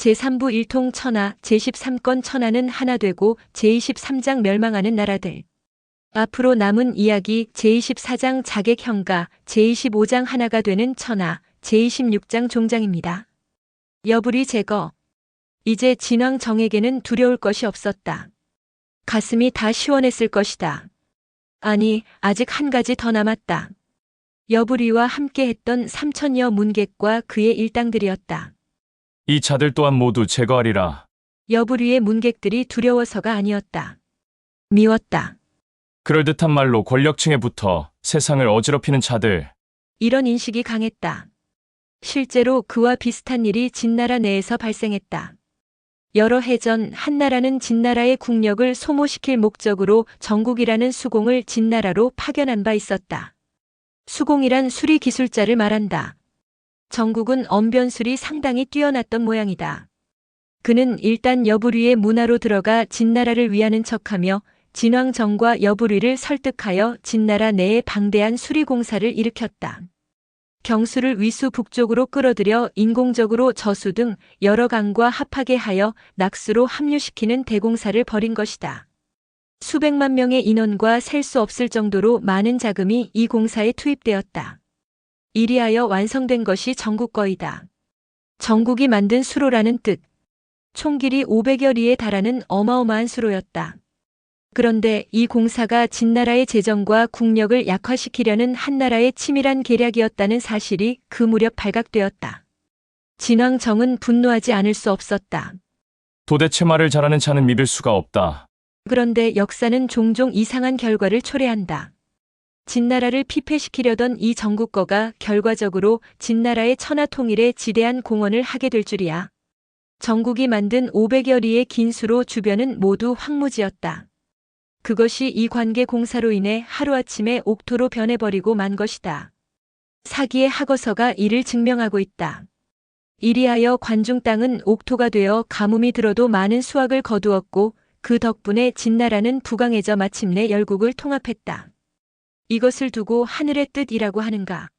제3부 1통 천하, 제13건 천하는 하나 되고 제23장 멸망하는 나라들. 앞으로 남은 이야기 제24장 자객형가, 제25장 하나가 되는 천하, 제26장 종장입니다. 여부리 제거. 이제 진왕정에게는 두려울 것이 없었다. 가슴이 다 시원했을 것이다. 아니, 아직 한 가지 더 남았다. 여부리와 함께했던 3천여 문객과 그의 일당들이었다. 이 자들 또한 모두 제거하리라. 여부리의 문객들이 두려워서가 아니었다. 미웠다. 그럴듯한 말로 권력층에 붙어 세상을 어지럽히는 자들. 이런 인식이 강했다. 실제로 그와 비슷한 일이 진나라 내에서 발생했다. 여러 해 전 한나라는 진나라의 국력을 소모시킬 목적으로 정국이라는 수공을 진나라로 파견한 바 있었다. 수공이란 수리 기술자를 말한다. 정국은 언변술이 상당히 뛰어났던 모양이다. 그는 일단 여부리의 문하로 들어가 진나라를 위하는 척하며 진왕정과 여부리를 설득하여 진나라 내에 방대한 수리 공사를 일으켰다. 경수를 위수 북쪽으로 끌어들여 인공적으로 저수 등 여러 강과 합하게 하여 낙수로 합류시키는 대공사를 벌인 것이다. 수백만 명의 인원과 셀 수 없을 정도로 많은 자금이 이 공사에 투입되었다. 이리하여 완성된 것이 정국거이다. 정국이 만든 수로라는 뜻. 총 길이 500여 리에 달하는 어마어마한 수로였다. 그런데 이 공사가 진나라의 재정과 국력을 약화시키려는 한나라의 치밀한 계략이었다는 사실이 그 무렵 발각되었다. 진왕정은 분노하지 않을 수 없었다. 도대체 말을 잘하는 자는 믿을 수가 없다. 그런데 역사는 종종 이상한 결과를 초래한다. 진나라를 피폐시키려던 이 정국거가 결과적으로 진나라의 천하 통일에 지대한 공헌을 하게 될 줄이야. 정국이 만든 500여 리의 긴 수로 주변은 모두 황무지였다. 그것이 이 관계 공사로 인해 하루아침에 옥토로 변해버리고 만 것이다. 사기의 학어서가 이를 증명하고 있다. 이리하여 관중 땅은 옥토가 되어 가뭄이 들어도 많은 수확을 거두었고 그 덕분에 진나라는 부강해져 마침내 열국을 통합했다. 이것을 두고 하늘의 뜻이라고 하는가.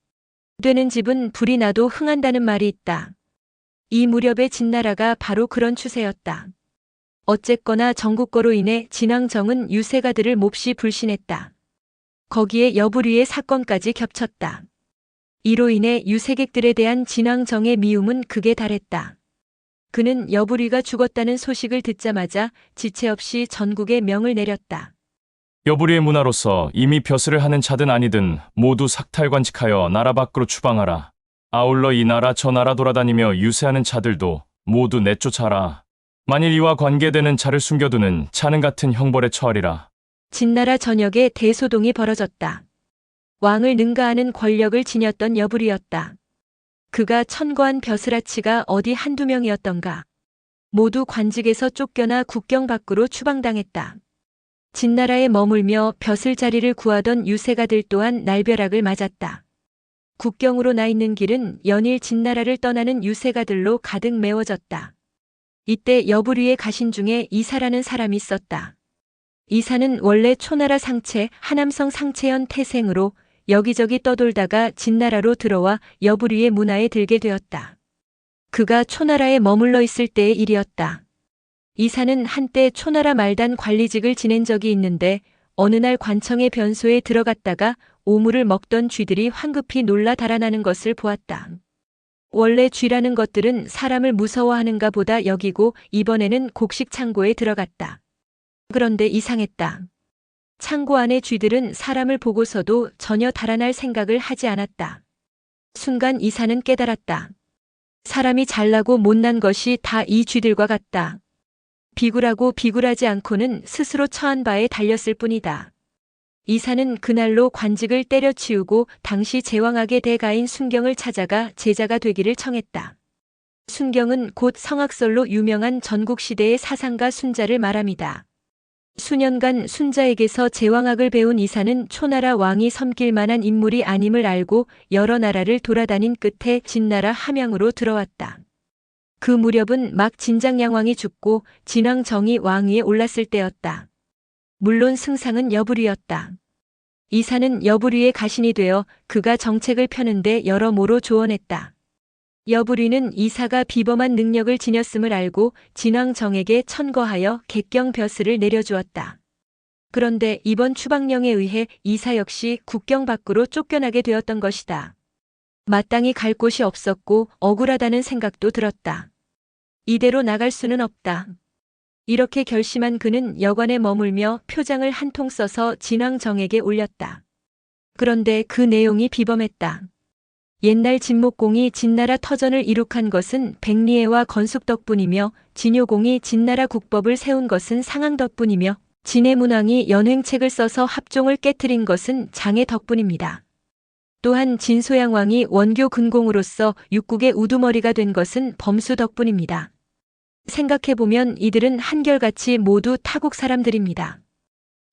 되는 집은 불이 나도 흥한다는 말이 있다. 이 무렵의 진나라가 바로 그런 추세였다. 어쨌거나 정국거로 인해 진왕정은 유세가들을 몹시 불신했다. 거기에 여부리의 사건까지 겹쳤다. 이로 인해 유세객들에 대한 진왕정의 미움은 극에 달했다. 그는 여부리가 죽었다는 소식을 듣자마자 지체 없이 전국에 명을 내렸다. 여부리의 문화로서 이미 벼슬을 하는 자든 아니든 모두 삭탈관직하여 나라 밖으로 추방하라. 아울러 이 나라 저 나라 돌아다니며 유세하는 자들도 모두 내쫓아라. 만일 이와 관계되는 자를 숨겨두는 차는 같은 형벌에 처하리라. 진나라 전역에 대소동이 벌어졌다. 왕을 능가하는 권력을 지녔던 여부리였다. 그가 천거한 벼슬아치가 어디 한두 명이었던가. 모두 관직에서 쫓겨나 국경 밖으로 추방당했다. 진나라에 머물며 벼슬 자리를 구하던 유세가들 또한 날벼락을 맞았다. 국경으로 나 있는 길은 연일 진나라를 떠나는 유세가들로 가득 메워졌다. 이때 여부리의 가신 중에 이사라는 사람이 있었다. 이사는 원래 초나라 상체 하남성 상체연 태생으로 여기저기 떠돌다가 진나라로 들어와 여부리의 문하에 들게 되었다. 그가 초나라에 머물러 있을 때의 일이었다. 이사는 한때 초나라 말단 관리직을 지낸 적이 있는데 어느 날 관청의 변소에 들어갔다가 오물을 먹던 쥐들이 황급히 놀라 달아나는 것을 보았다. 원래 쥐라는 것들은 사람을 무서워하는가 보다 여기고 이번에는 곡식 창고에 들어갔다. 그런데 이상했다. 창고 안의 쥐들은 사람을 보고서도 전혀 달아날 생각을 하지 않았다. 순간 이사는 깨달았다. 사람이 잘나고 못난 것이 다 이 쥐들과 같다. 비굴하고 비굴하지 않고는 스스로 처한 바에 달렸을 뿐이다. 이사는 그날로 관직을 때려치우고 당시 제왕학의 대가인 순경을 찾아가 제자가 되기를 청했다. 순경은 곧 성악설로 유명한 전국시대의 사상가 순자를 말합니다. 수년간 순자에게서 제왕학을 배운 이사는 초나라 왕이 섬길 만한 인물이 아님을 알고 여러 나라를 돌아다닌 끝에 진나라 함양으로 들어왔다. 그 무렵은 막 진장양왕이 죽고 진왕정이 왕위에 올랐을 때였다. 물론 승상은 여부리였다. 이사는 여부리의 가신이 되어 그가 정책을 펴는데 여러모로 조언했다. 여부리는 이사가 비범한 능력을 지녔음을 알고 진왕정에게 천거하여 객경 벼슬을 내려주었다. 그런데 이번 추방령에 의해 이사 역시 국경 밖으로 쫓겨나게 되었던 것이다. 마땅히 갈 곳이 없었고 억울하다는 생각도 들었다. 이대로 나갈 수는 없다. 이렇게 결심한 그는 여관에 머물며 표장을 한 통 써서 진왕정에게 올렸다. 그런데 그 내용이 비범했다. 옛날 진목공이 진나라 터전을 이룩한 것은 백리애와 건숙 덕분이며 진효공이 진나라 국법을 세운 것은 상황 덕분이며 진해문왕이 연횡책을 써서 합종을 깨트린 것은 장애 덕분입니다. 또한 진소양왕이 원교 근공으로서 육국의 우두머리가 된 것은 범수 덕분입니다. 생각해보면 이들은 한결같이 모두 타국 사람들입니다.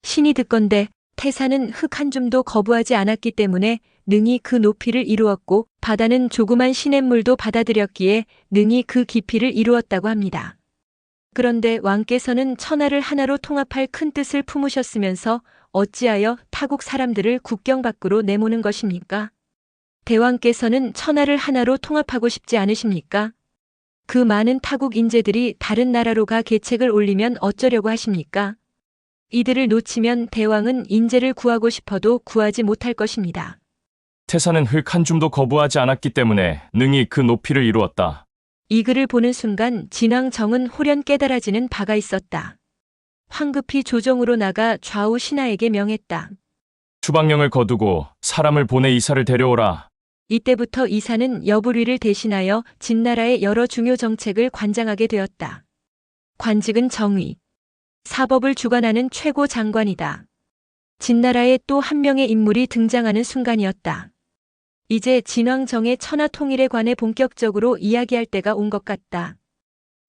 신이 듣건대 태산은 흙 한 줌도 거부하지 않았기 때문에 능히 그 높이를 이루었고 바다는 조그만 시냇물도 받아들였기에 능히 그 깊이를 이루었다고 합니다. 그런데 왕께서는 천하를 하나로 통합할 큰 뜻을 품으셨으면서 어찌하여 타국 사람들을 국경 밖으로 내모는 것입니까? 대왕께서는 천하를 하나로 통합하고 싶지 않으십니까? 그 많은 타국 인재들이 다른 나라로 가 계책을 올리면 어쩌려고 하십니까? 이들을 놓치면 대왕은 인재를 구하고 싶어도 구하지 못할 것입니다. 태산은 흙 한 줌도 거부하지 않았기 때문에 능히 그 높이를 이루었다. 이 글을 보는 순간 진왕정은 홀연 깨달아지는 바가 있었다. 황급히 조정으로 나가 좌우 신하에게 명했다. 추방령을 거두고 사람을 보내 이사를 데려오라. 이때부터 이사는 여부리를 대신하여 진나라의 여러 중요 정책을 관장하게 되었다. 관직은 정의, 사법을 주관하는 최고 장관이다. 진나라에 또 한 명의 인물이 등장하는 순간이었다. 이제 진왕정의 천하 통일에 관해 본격적으로 이야기할 때가 온 것 같다.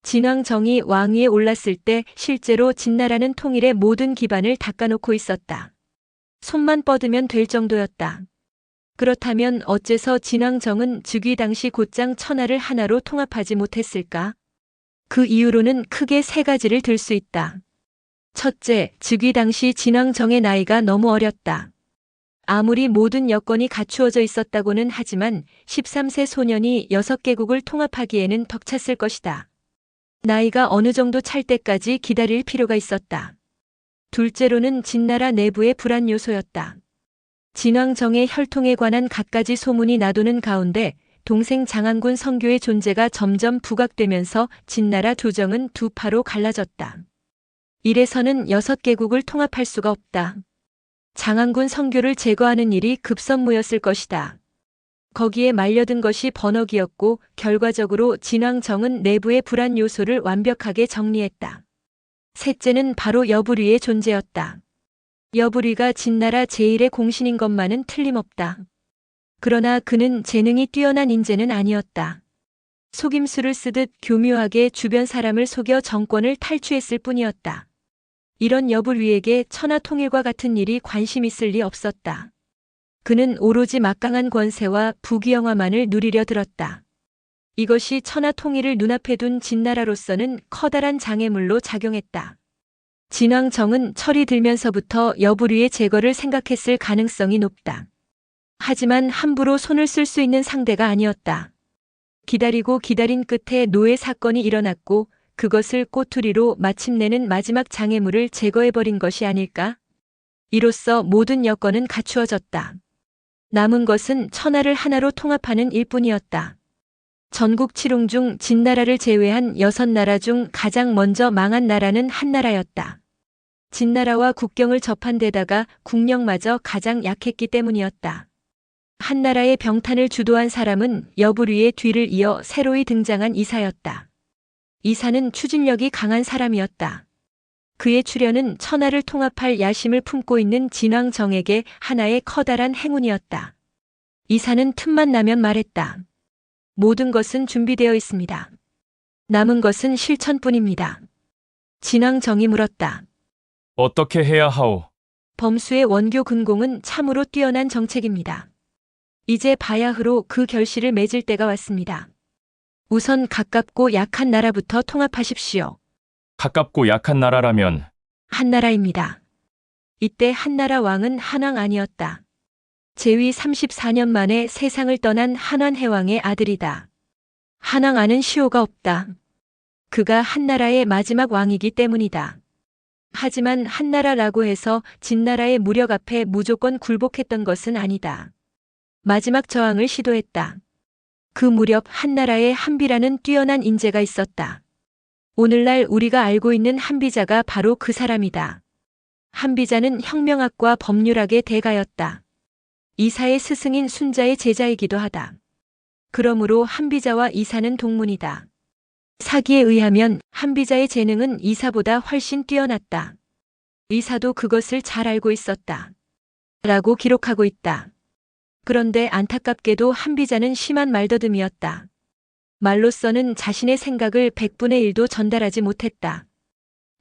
진왕정이 왕위에 올랐을 때 실제로 진나라는 통일의 모든 기반을 닦아놓고 있었다. 손만 뻗으면 될 정도였다. 그렇다면 어째서 진왕정은 즉위 당시 곧장 천하를 하나로 통합하지 못했을까? 그 이유로는 크게 세 가지를 들 수 있다. 첫째, 즉위 당시 진왕정의 나이가 너무 어렸다. 아무리 모든 여건이 갖추어져 있었다고는 하지만 13세 소년이 6개국을 통합하기에는 벅찼을 것이다. 나이가 어느 정도 찰 때까지 기다릴 필요가 있었다. 둘째로는 진나라 내부의 불안 요소였다. 진왕정의 혈통에 관한 갖가지 소문이 나도는 가운데 동생 장안군 성교의 존재가 점점 부각되면서 진나라 조정은 두 파로 갈라졌다. 이래서는 6개국을 통합할 수가 없다. 장안군 성교를 제거하는 일이 급선무였을 것이다. 거기에 말려든 것이 번역이었고 결과적으로 진왕정은 내부의 불안 요소를 완벽하게 정리했다. 셋째는 바로 여부리의 존재였다. 여부리가 진나라 제1의 공신인 것만은 틀림없다. 그러나 그는 재능이 뛰어난 인재는 아니었다. 속임수를 쓰듯 교묘하게 주변 사람을 속여 정권을 탈취했을 뿐이었다. 이런 여부리에게 천하 통일과 같은 일이 관심 있을 리 없었다. 그는 오로지 막강한 권세와 부귀영화만을 누리려 들었다. 이것이 천하 통일을 눈앞에 둔 진나라로서는 커다란 장애물로 작용했다. 진왕정은 철이 들면서부터 여부리의 제거를 생각했을 가능성이 높다. 하지만 함부로 손을 쓸 수 있는 상대가 아니었다. 기다리고 기다린 끝에 노예 사건이 일어났고 그것을 꼬투리로 마침내는 마지막 장애물을 제거해버린 것이 아닐까? 이로써 모든 여건은 갖추어졌다. 남은 것은 천하를 하나로 통합하는 일뿐이었다. 전국 칠웅 중 진나라를 제외한 6나라 중 가장 먼저 망한 나라는 한나라였다. 진나라와 국경을 접한 데다가 국력마저 가장 약했기 때문이었다. 한나라의 병탄을 주도한 사람은 여부리의 뒤를 이어 새로이 등장한 이사였다. 이사는 추진력이 강한 사람이었다. 그의 출현은 천하를 통합할 야심을 품고 있는 진왕정에게 하나의 커다란 행운이었다. 이사는 틈만 나면 말했다. 모든 것은 준비되어 있습니다. 남은 것은 실천뿐입니다. 진왕정이 물었다. 어떻게 해야 하오? 범수의 원교 근공은 참으로 뛰어난 정책입니다. 이제 바야흐로 그 결실을 맺을 때가 왔습니다. 우선 가깝고 약한 나라부터 통합하십시오. 가깝고 약한 나라라면 한나라입니다. 이때 한나라 왕은 한왕 아니었다. 제위 34년 만에 세상을 떠난 한완해왕의 아들이다. 한왕아는 시호가 없다. 그가 한나라의 마지막 왕이기 때문이다. 하지만 한나라라고 해서 진나라의 무력 앞에 무조건 굴복했던 것은 아니다. 마지막 저항을 시도했다. 그 무렵 한나라에 한비라는 뛰어난 인재가 있었다. 오늘날 우리가 알고 있는 한비자가 바로 그 사람이다. 한비자는 혁명학과 법률학의 대가였다. 이사의 스승인 순자의 제자이기도 하다. 그러므로 한비자와 이사는 동문이다. 사기에 의하면 한비자의 재능은 이사보다 훨씬 뛰어났다. 이사도 그것을 잘 알고 있었다. 라고 기록하고 있다. 그런데 안타깝게도 한비자는 심한 말더듬이었다. 말로서는 자신의 생각을 100분의 1도 전달하지 못했다.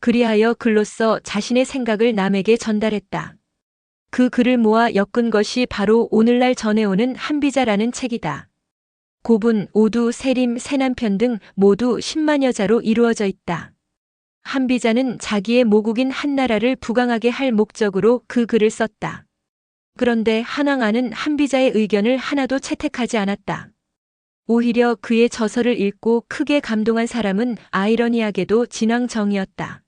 그리하여 글로써 자신의 생각을 남에게 전달했다. 그 글을 모아 엮은 것이 바로 오늘날 전해오는 한비자라는 책이다. 고분, 오두, 세림, 세남편 등 모두 10만여 자로 이루어져 있다. 한비자는 자기의 모국인 한나라를 부강하게 할 목적으로 그 글을 썼다. 그런데 한왕아는 한비자의 의견을 하나도 채택하지 않았다. 오히려 그의 저서를 읽고 크게 감동한 사람은 아이러니하게도 진왕정이었다.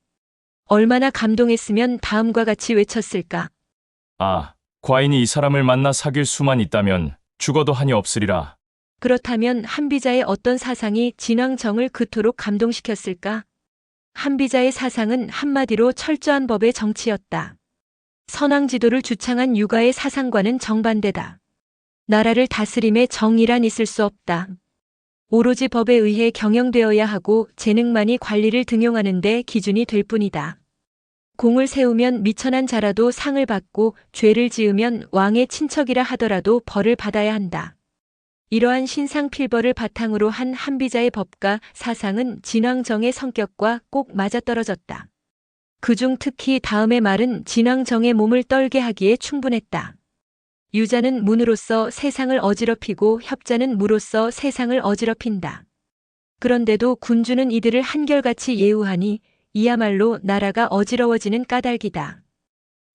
얼마나 감동했으면 다음과 같이 외쳤을까? 아, 과인이 이 사람을 만나 사귈 수만 있다면 죽어도 한이 없으리라. 그렇다면 한비자의 어떤 사상이 진왕정을 그토록 감동시켰을까? 한비자의 사상은 한마디로 철저한 법의 정치였다. 선왕지도를 주창한 유가의 사상과는 정반대다. 나라를 다스림에 정의란 있을 수 없다. 오로지 법에 의해 경영되어야 하고 재능만이 관리를 등용하는 데 기준이 될 뿐이다. 공을 세우면 미천한 자라도 상을 받고 죄를 지으면 왕의 친척이라 하더라도 벌을 받아야 한다. 이러한 신상필벌을 바탕으로 한 한비자의 법과 사상은 진왕정의 성격과 꼭 맞아떨어졌다. 그중 특히 다음의 말은 진왕정의 몸을 떨게 하기에 충분했다. 유자는 문으로서 세상을 어지럽히고 협자는 무로서 세상을 어지럽힌다. 그런데도 군주는 이들을 한결같이 예우하니 이야말로 나라가 어지러워지는 까닭이다.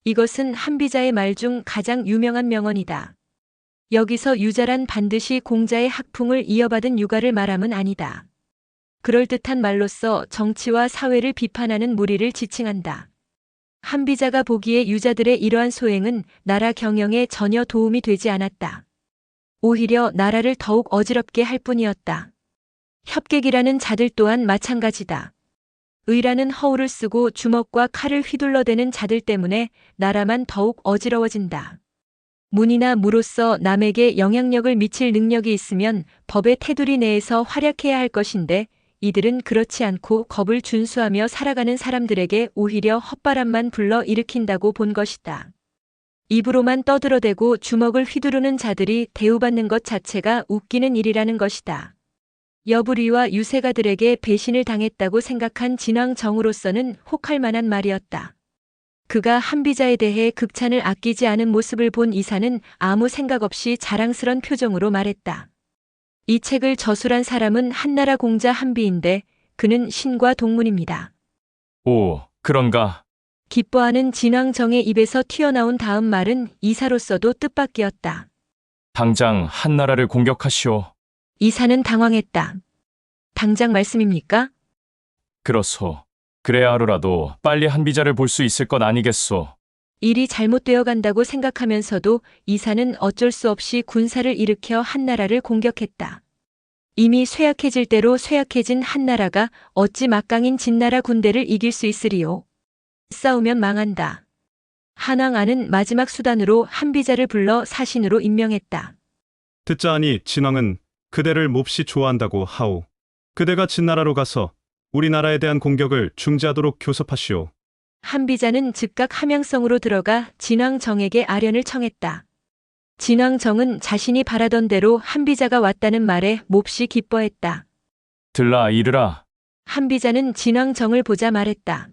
이것은 한비자의 말 중 가장 유명한 명언이다. 여기서 유자란 반드시 공자의 학풍을 이어받은 유가를 말함은 아니다. 그럴듯한 말로써 정치와 사회를 비판하는 무리를 지칭한다. 한비자가 보기에 유자들의 이러한 소행은 나라 경영에 전혀 도움이 되지 않았다. 오히려 나라를 더욱 어지럽게 할 뿐이었다. 협객이라는 자들 또한 마찬가지다. 의라는 허울을 쓰고 주먹과 칼을 휘둘러대는 자들 때문에 나라만 더욱 어지러워진다. 문이나 무로서 남에게 영향력을 미칠 능력이 있으면 법의 테두리 내에서 활약해야 할 것인데 이들은 그렇지 않고 겁을 준수하며 살아가는 사람들에게 오히려 헛바람만 불러 일으킨다고 본 것이다. 입으로만 떠들어대고 주먹을 휘두르는 자들이 대우받는 것 자체가 웃기는 일이라는 것이다. 여부리와 유세가들에게 배신을 당했다고 생각한 진왕정으로서는 혹할 만한 말이었다. 그가 한비자에 대해 극찬을 아끼지 않은 모습을 본 이사는 아무 생각 없이 자랑스런 표정으로 말했다. 이 책을 저술한 사람은 한나라 공자 한비인데 그는 신과 동문입니다. 오, 그런가? 기뻐하는 진왕정의 입에서 튀어나온 다음 말은 이사로서도 뜻밖이었다. 당장 한나라를 공격하시오. 이사는 당황했다. 당장 말씀입니까? 그렇소. 그래야 하루라도 빨리 한비자를 볼 수 있을 것 아니겠소. 일이 잘못되어 간다고 생각하면서도 이사는 어쩔 수 없이 군사를 일으켜 한나라를 공격했다. 이미 쇠약해질 대로 쇠약해진 한나라가 어찌 막강인 진나라 군대를 이길 수 있으리요. 싸우면 망한다. 한왕아는 마지막 수단으로 한비자를 불러 사신으로 임명했다. 듣자 하니 진왕은 그대를 몹시 좋아한다고 하오. 그대가 진나라로 가서 우리나라에 대한 공격을 중지하도록 교섭하시오. 한비자는 즉각 함양성으로 들어가 진왕정에게 아련을 청했다. 진왕정은 자신이 바라던 대로 한비자가 왔다는 말에 몹시 기뻐했다. 들라 이르라. 한비자는 진왕정을 보자 말했다.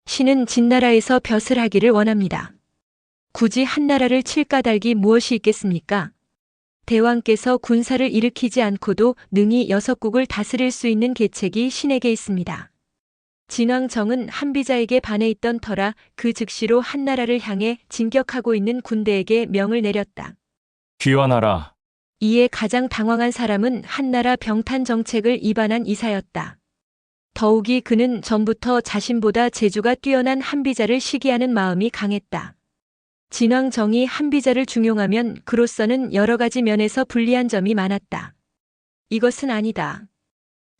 신은 진나라에서 벼슬 하기를 원합니다. 굳이 한나라를 칠 까닭이 무엇이 있겠습니까? 대왕께서 군사를 일으키지 않고도 능히 6국을 다스릴 수 있는 계책이 신에게 있습니다. 진왕정은 한비자에게 반해 있던 터라 그 즉시로 한나라를 향해 진격하고 있는 군대에게 명을 내렸다. 귀환하라. 이에 가장 당황한 사람은 한나라 병탄 정책을 입안한 이사였다. 더욱이 그는 전부터 자신보다 재주가 뛰어난 한비자를 시기하는 마음이 강했다. 진왕정이 한비자를 중용하면 그로서는 여러 가지 면에서 불리한 점이 많았다. 이것은 아니다.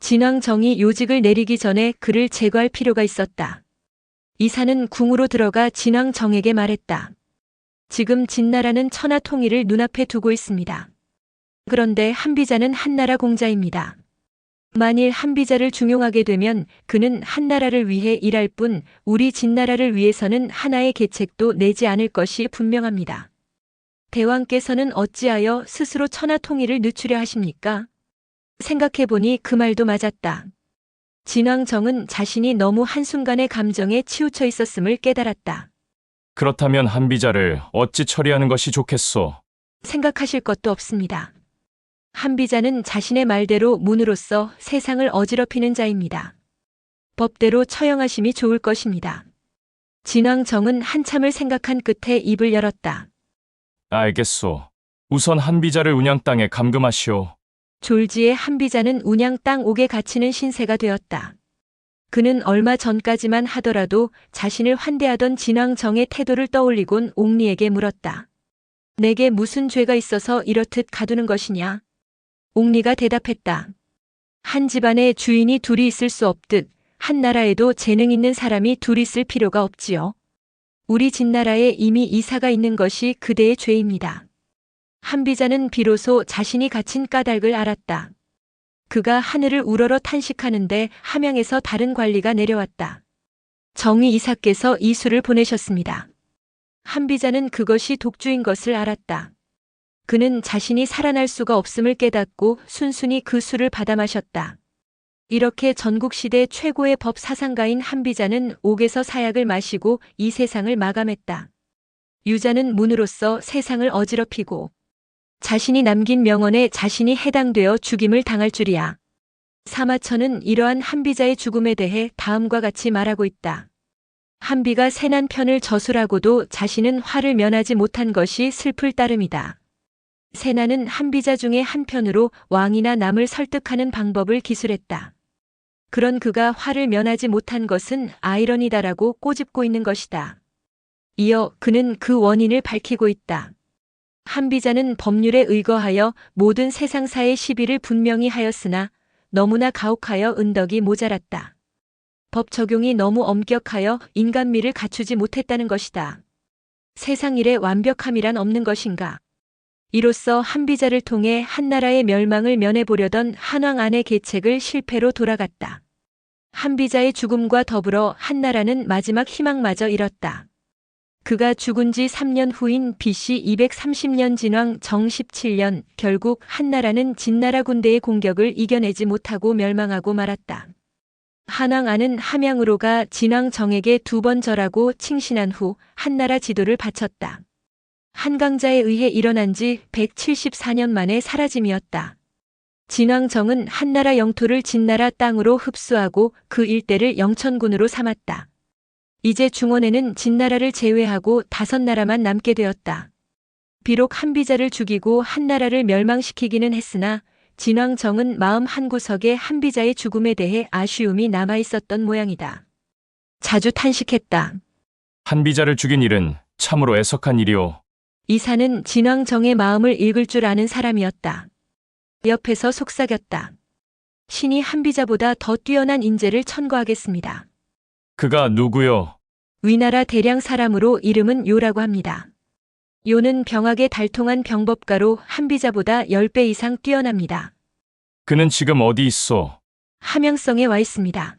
진왕정이 요직을 내리기 전에 그를 제거할 필요가 있었다. 이사는 궁으로 들어가 진왕정에게 말했다. 지금 진나라는 천하 통일을 눈앞에 두고 있습니다. 그런데 한비자는 한나라 공자입니다. 만일 한비자를 중용하게 되면 그는 한나라를 위해 일할 뿐 우리 진나라를 위해서는 하나의 계책도 내지 않을 것이 분명합니다. 대왕께서는 어찌하여 스스로 천하 통일을 늦추려 하십니까? 생각해보니 그 말도 맞았다. 진왕정은 자신이 너무 한순간의 감정에 치우쳐 있었음을 깨달았다. 그렇다면 한비자를 어찌 처리하는 것이 좋겠소? 생각하실 것도 없습니다. 한비자는 자신의 말대로 문으로서 세상을 어지럽히는 자입니다. 법대로 처형하심이 좋을 것입니다. 진왕정은 한참을 생각한 끝에 입을 열었다. 알겠소. 우선 한비자를 운양 땅에 감금하시오. 졸지에 한비자는 운양 땅 옥에 갇히는 신세가 되었다. 그는 얼마 전까지만 하더라도 자신을 환대하던 진왕정의 태도를 떠올리곤 옥리에게 물었다. 내게 무슨 죄가 있어서 이렇듯 가두는 것이냐? 옥리가 대답했다. 한 집안에 주인이 둘이 있을 수 없듯 한 나라에도 재능 있는 사람이 둘이 있을 필요가 없지요. 우리 진나라에 이미 이사가 있는 것이 그대의 죄입니다. 한비자는 비로소 자신이 갇힌 까닭을 알았다. 그가 하늘을 우러러 탄식하는데 함양에서 다른 관리가 내려왔다. 정의 이사께서 이 수를 보내셨습니다. 한비자는 그것이 독주인 것을 알았다. 그는 자신이 살아날 수가 없음을 깨닫고 순순히 그 수를 받아 마셨다. 이렇게 전국시대 최고의 법 사상가인 한비자는 옥에서 사약을 마시고 이 세상을 마감했다. 유자는 문으로서 세상을 어지럽히고 자신이 남긴 명언에 자신이 해당되어 죽임을 당할 줄이야. 사마천은 이러한 한비자의 죽음에 대해 다음과 같이 말하고 있다. 한비가 세난 편을 저술하고도 자신은 화를 면하지 못한 것이 슬플 따름이다. 세난은 한비자 중에 한편으로 왕이나 남을 설득하는 방법을 기술했다. 그런 그가 화를 면하지 못한 것은 아이러니다라고 꼬집고 있는 것이다. 이어 그는 그 원인을 밝히고 있다. 한비자는 법률에 의거하여 모든 세상사의 시비를 분명히 하였으나 너무나 가혹하여 은덕이 모자랐다. 법 적용이 너무 엄격하여 인간미를 갖추지 못했다는 것이다. 세상 일에 완벽함이란 없는 것인가? 이로써 한비자를 통해 한나라의 멸망을 면해보려던 한왕 안의 계책을 실패로 돌아갔다. 한비자의 죽음과 더불어 한나라는 마지막 희망마저 잃었다. 그가 죽은 지 3년 후인 BC 230년 진왕 정 17년 결국 한나라는 진나라 군대의 공격을 이겨내지 못하고 멸망하고 말았다. 한왕 안은 함양으로 가 진왕 정에게 2번 절하고 칭신한 후 한나라 지도를 바쳤다. 한강자에 의해 일어난 지 174년 만에 사라짐이었다. 진왕정은 한나라 영토를 진나라 땅으로 흡수하고 그 일대를 영천군으로 삼았다. 이제 중원에는 진나라를 제외하고 5나라만 남게 되었다. 비록 한비자를 죽이고 한나라를 멸망시키기는 했으나 진왕정은 마음 한구석에 한비자의 죽음에 대해 아쉬움이 남아 있었던 모양이다. 자주 탄식했다. 한비자를 죽인 일은 참으로 애석한 일이오. 이사는 진왕정의 마음을 읽을 줄 아는 사람이었다. 옆에서 속삭였다. 신이 한비자보다 더 뛰어난 인재를 천거하겠습니다. 그가 누구요? 위나라 대량 사람으로 이름은 요라고 합니다. 요는 병학에 달통한 병법가로 한비자보다 10배 이상 뛰어납니다. 그는 지금 어디 있소? 함양성에 와 있습니다.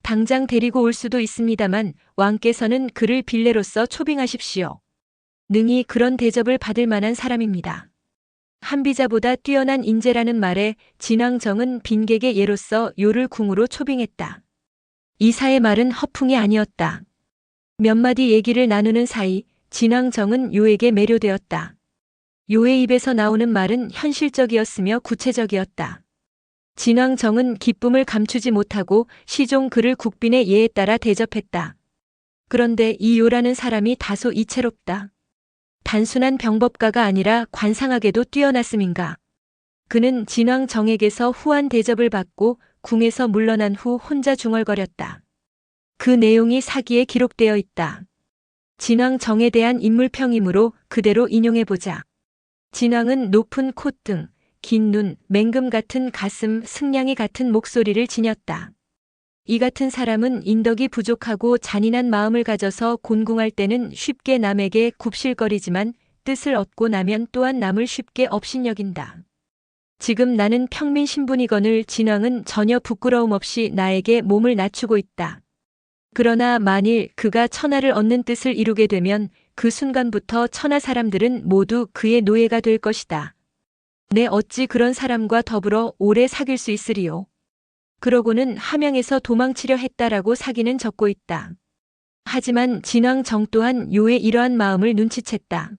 당장 데리고 올 수도 있습니다만 왕께서는 그를 빌레로서 초빙하십시오. 능히 그런 대접을 받을 만한 사람입니다. 한비자보다 뛰어난 인재라는 말에 진왕정은 빈객의 예로서 요를 궁으로 초빙했다. 이사의 말은 허풍이 아니었다. 몇 마디 얘기를 나누는 사이 진왕정은 요에게 매료되었다. 요의 입에서 나오는 말은 현실적이었으며 구체적이었다. 진왕정은 기쁨을 감추지 못하고 시종 그를 국빈의 예에 따라 대접했다. 그런데 이 요라는 사람이 다소 이채롭다. 단순한 병법가가 아니라 관상학에도 뛰어났음인가. 그는 진왕 정에게서 후한 대접을 받고 궁에서 물러난 후 혼자 중얼거렸다. 그 내용이 사기에 기록되어 있다. 진왕 정에 대한 인물평이므로 그대로 인용해보자. 진왕은 높은 콧등, 긴 눈, 맹금 같은 가슴, 승냥이 같은 목소리를 지녔다. 이 같은 사람은 인덕이 부족하고 잔인한 마음을 가져서 곤궁할 때는 쉽게 남에게 굽실거리지만 뜻을 얻고 나면 또한 남을 쉽게 업신여긴다. 지금 나는 평민 신분이거늘 진왕은 전혀 부끄러움 없이 나에게 몸을 낮추고 있다. 그러나 만일 그가 천하를 얻는 뜻을 이루게 되면 그 순간부터 천하 사람들은 모두 그의 노예가 될 것이다. 내 어찌 그런 사람과 더불어 오래 사귈 수 있으리요. 그러고는 함양에서 도망치려 했다라고 사기는 적고 있다. 하지만 진왕 정 또한 요의 이러한 마음을 눈치챘다.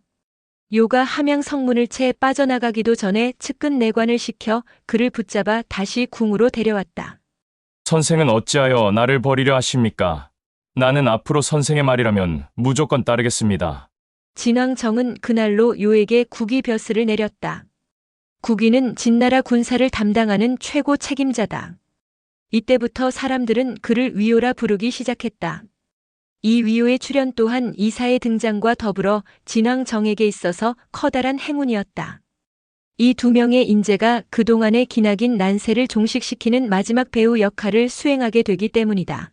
요가 함양 성문을 채 빠져나가기도 전에 측근 내관을 시켜 그를 붙잡아 다시 궁으로 데려왔다. 선생은 어찌하여 나를 버리려 하십니까? 나는 앞으로 선생의 말이라면 무조건 따르겠습니다. 진왕 정은 그날로 요에게 국위벼슬을 내렸다. 국위는 진나라 군사를 담당하는 최고 책임자다. 이때부터 사람들은 그를 위오라 부르기 시작했다. 이 위오의 출현 또한 이사의 등장과 더불어 진왕 정에게 있어서 커다란 행운이었다. 이 두 명의 인재가 그동안의 기나긴 난세를 종식시키는 마지막 배우 역할을 수행하게 되기 때문이다.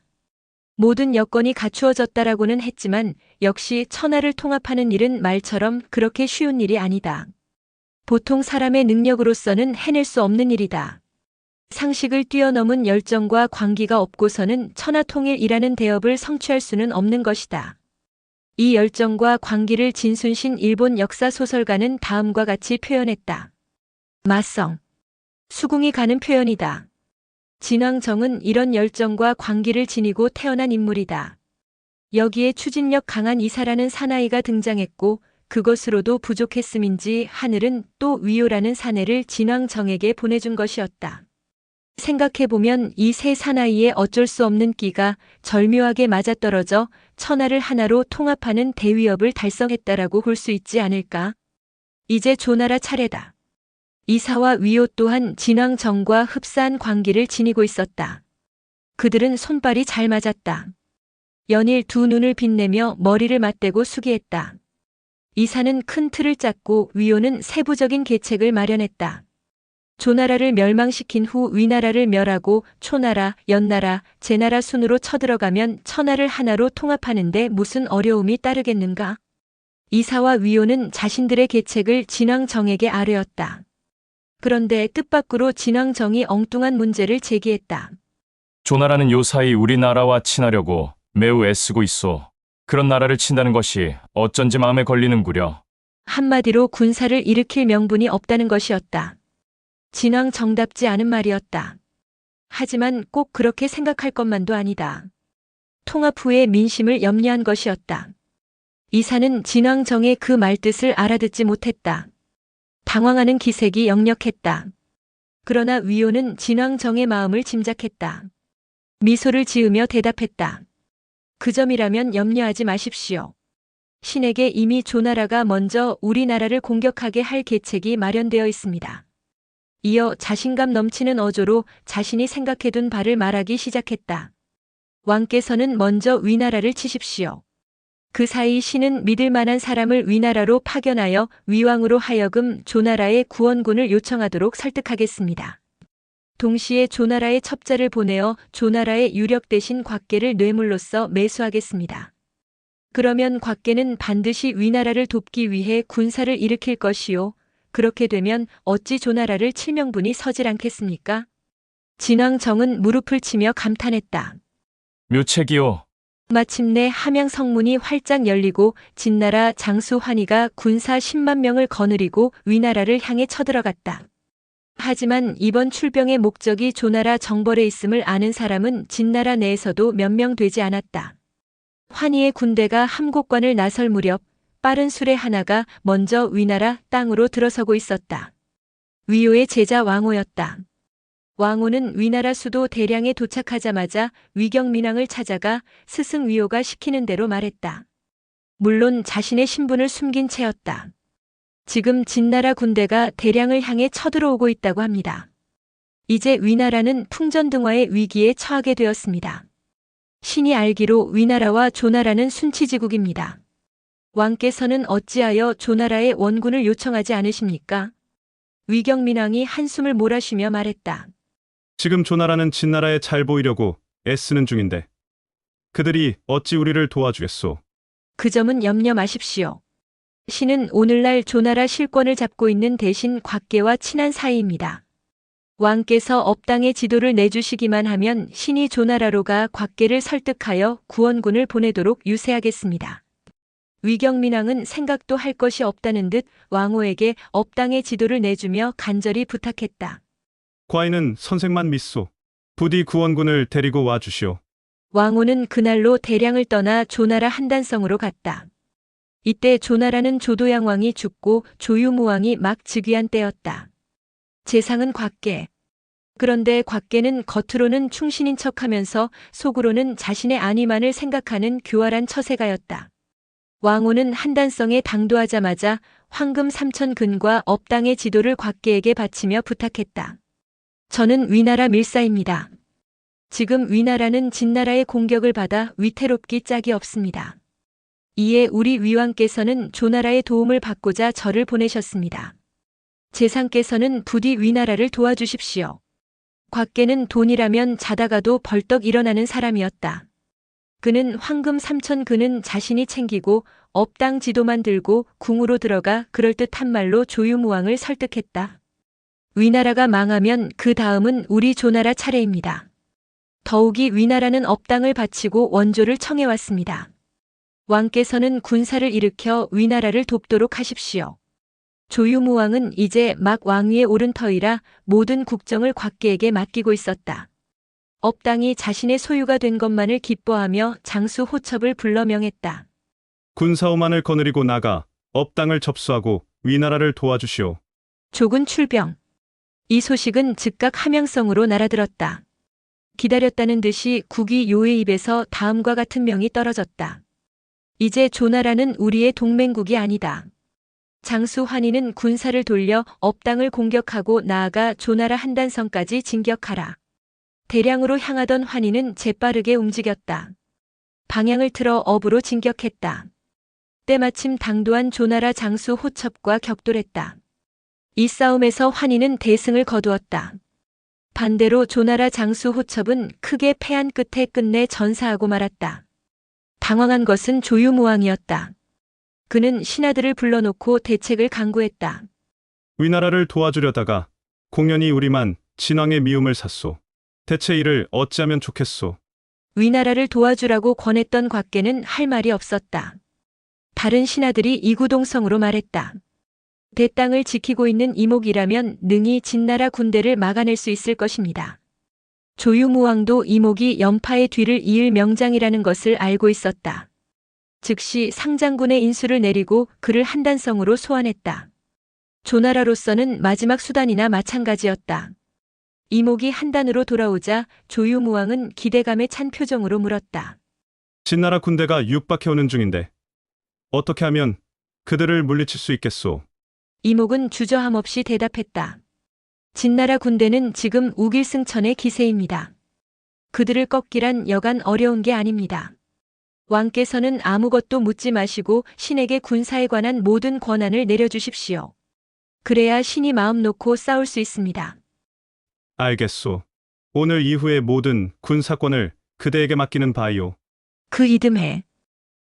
모든 여건이 갖추어졌다라고는 했지만 역시 천하를 통합하는 일은 말처럼 그렇게 쉬운 일이 아니다. 보통 사람의 능력으로서는 해낼 수 없는 일이다. 상식을 뛰어넘은 열정과 광기가 없고서는 천하통일이라는 대업을 성취할 수는 없는 것이다. 이 열정과 광기를 진순신 일본 역사소설가는 다음과 같이 표현했다. 마성. 수긍이 가는 표현이다. 진왕정은 이런 열정과 광기를 지니고 태어난 인물이다. 여기에 추진력 강한 이사라는 사나이가 등장했고 그것으로도 부족했음인지 하늘은 또 위오라는 사내를 진왕정에게 보내준 것이었다. 생각해보면 이 세 사나이의 어쩔 수 없는 끼가 절묘하게 맞아떨어져 천하를 하나로 통합하는 대위업을 달성했다라고 볼 수 있지 않을까? 이제 조나라 차례다. 이사와 위오 또한 진왕정과 흡사한 관계를 지니고 있었다. 그들은 손발이 잘 맞았다. 연일 두 눈을 빛내며 머리를 맞대고 수기했다. 이사는 큰 틀을 짰고 위오는 세부적인 계책을 마련했다. 조나라를 멸망시킨 후 위나라를 멸하고 초나라, 연나라, 제나라 순으로 쳐들어가면 천하를 하나로 통합하는데 무슨 어려움이 따르겠는가? 이사와 위오는 자신들의 계책을 진왕정에게 아뢰었다. 그런데 뜻밖으로 진왕정이 엉뚱한 문제를 제기했다. 조나라는 요사이 우리나라와 친하려고 매우 애쓰고 있소. 그런 나라를 친다는 것이 어쩐지 마음에 걸리는구려. 한마디로 군사를 일으킬 명분이 없다는 것이었다. 진왕정답지 않은 말이었다. 하지만 꼭 그렇게 생각할 것만도 아니다. 통합 후의 민심을 염려한 것이었다. 이사는 진왕정의 그 말뜻을 알아듣지 못했다. 당황하는 기색이 역력했다. 그러나 위오는 진왕정의 마음을 짐작했다. 미소를 지으며 대답했다. 그 점이라면 염려하지 마십시오. 신에게 이미 조나라가 먼저 우리나라를 공격하게 할 계책이 마련되어 있습니다. 이어 자신감 넘치는 어조로 자신이 생각해둔 바를 말하기 시작했다. 왕께서는 먼저 위나라를 치십시오. 그 사이 신은 믿을 만한 사람을 위나라로 파견하여 위왕으로 하여금 조나라의 구원군을 요청하도록 설득하겠습니다. 동시에 조나라의 첩자를 보내어 조나라의 유력 대신 곽계를 뇌물로서 매수하겠습니다. 그러면 곽계는 반드시 위나라를 돕기 위해 군사를 일으킬 것이요. 그렇게 되면 어찌 조나라를 칠 명분이 서질 않겠습니까? 진왕정은 무릎을 치며 감탄했다. 묘책이요. 마침내 함양 성문이 활짝 열리고 진나라 장수 환희가 군사 10만 명을 거느리고 위나라를 향해 쳐들어갔다. 하지만 이번 출병의 목적이 조나라 정벌에 있음을 아는 사람은 진나라 내에서도 몇 명 되지 않았다. 환희의 군대가 함곡관을 나설 무렵 빠른 수레 하나가 먼저 위나라 땅으로 들어서고 있었다. 위오의 제자 왕호였다. 왕호는 위나라 수도 대량에 도착하자마자 위경민왕을 찾아가 스승 위오가 시키는 대로 말했다. 물론 자신의 신분을 숨긴 채였다. 지금 진나라 군대가 대량을 향해 쳐들어오고 있다고 합니다. 이제 위나라는 풍전등화의 위기에 처하게 되었습니다. 신이 알기로 위나라와 조나라는 순치지국입니다. 왕께서는 어찌하여 조나라의 원군을 요청하지 않으십니까? 위경민왕이 한숨을 몰아쉬며 말했다. 지금 조나라는 진나라에 잘 보이려고 애쓰는 중인데 그들이 어찌 우리를 도와주겠소? 그 점은 염려 마십시오. 신은 오늘날 조나라 실권을 잡고 있는 대신 곽계와 친한 사이입니다. 왕께서 업당의 지도를 내주시기만 하면 신이 조나라로 가 곽계를 설득하여 구원군을 보내도록 유세하겠습니다. 위경민왕은 생각도 할 것이 없다는 듯 왕후에게 업당의 지도를 내주며 간절히 부탁했다. 과인은 선생만 믿소. 부디 구원군을 데리고 와주시오. 왕후는 그날로 대량을 떠나 조나라 한단성으로 갔다. 이때 조나라는 조도양 왕이 죽고 조유무 왕이 막 즉위한 때였다. 재상은 곽계. 그런데 곽계는 겉으로는 충신인 척하면서 속으로는 자신의 안위만을 생각하는 교활한 처세가였다. 왕후는 한단성에 당도하자마자 황금 3,000근과 업당의 지도를 곽계에게 바치며 부탁했다. 저는 위나라 밀사입니다. 지금 위나라는 진나라의 공격을 받아 위태롭기 짝이 없습니다. 이에 우리 위왕께서는 조나라의 도움을 받고자 저를 보내셨습니다. 재상께서는 부디 위나라를 도와주십시오. 곽계는 돈이라면 자다가도 벌떡 일어나는 사람이었다. 그는 황금 3,000근은 자신이 챙기고 업당 지도만 들고 궁으로 들어가 그럴듯한 말로 조유무왕을 설득했다. 위나라가 망하면 그 다음은 우리 조나라 차례입니다. 더욱이 위나라는 업당을 바치고 원조를 청해왔습니다. 왕께서는 군사를 일으켜 위나라를 돕도록 하십시오. 조유무왕은 이제 막 왕위에 오른 터이라 모든 국정을 곽계에게 맡기고 있었다. 업당이 자신의 소유가 된 것만을 기뻐하며 장수 호첩을 불러 명했다. 군사오만을 거느리고 나가 업당을 접수하고 위나라를 도와주시오. 조군 출병. 이 소식은 즉각 함양성으로 날아들었다. 기다렸다는 듯이 국위 요의 입에서 다음과 같은 명이 떨어졌다. 이제 조나라는 우리의 동맹국이 아니다. 장수 환희는 군사를 돌려 업당을 공격하고 나아가 조나라 한단성까지 진격하라. 대량으로 향하던 환희는 재빠르게 움직였다. 방향을 틀어 업으로 진격했다. 때마침 당도한 조나라 장수 호첩과 격돌했다. 이 싸움에서 환희는 대승을 거두었다. 반대로 조나라 장수 호첩은 크게 패한 끝에 끝내 전사하고 말았다. 당황한 것은 조유무왕이었다. 그는 신하들을 불러놓고 대책을 강구했다. 위나라를 도와주려다가 공연히 우리만 진왕의 미움을 샀소. 대체 이를 어찌하면 좋겠소? 위나라를 도와주라고 권했던 곽계는 할 말이 없었다. 다른 신하들이 이구동성으로 말했다. 대땅을 지키고 있는 이목이라면 능히 진나라 군대를 막아낼 수 있을 것입니다. 조유무왕도 이목이 연파의 뒤를 이을 명장이라는 것을 알고 있었다. 즉시 상장군의 인수를 내리고 그를 한단성으로 소환했다. 조나라로서는 마지막 수단이나 마찬가지였다. 이목이 한단으로 돌아오자 조유무왕은 기대감에 찬 표정으로 물었다. 진나라 군대가 육박해오는 중인데 어떻게 하면 그들을 물리칠 수 있겠소? 이목은 주저함 없이 대답했다. 진나라 군대는 지금 우길승천의 기세입니다. 그들을 꺾기란 여간 어려운 게 아닙니다. 왕께서는 아무것도 묻지 마시고 신에게 군사에 관한 모든 권한을 내려주십시오. 그래야 신이 마음 놓고 싸울 수 있습니다. 알겠소. 오늘 이후의 모든 군사권을 그대에게 맡기는 바이오. 그 이듬해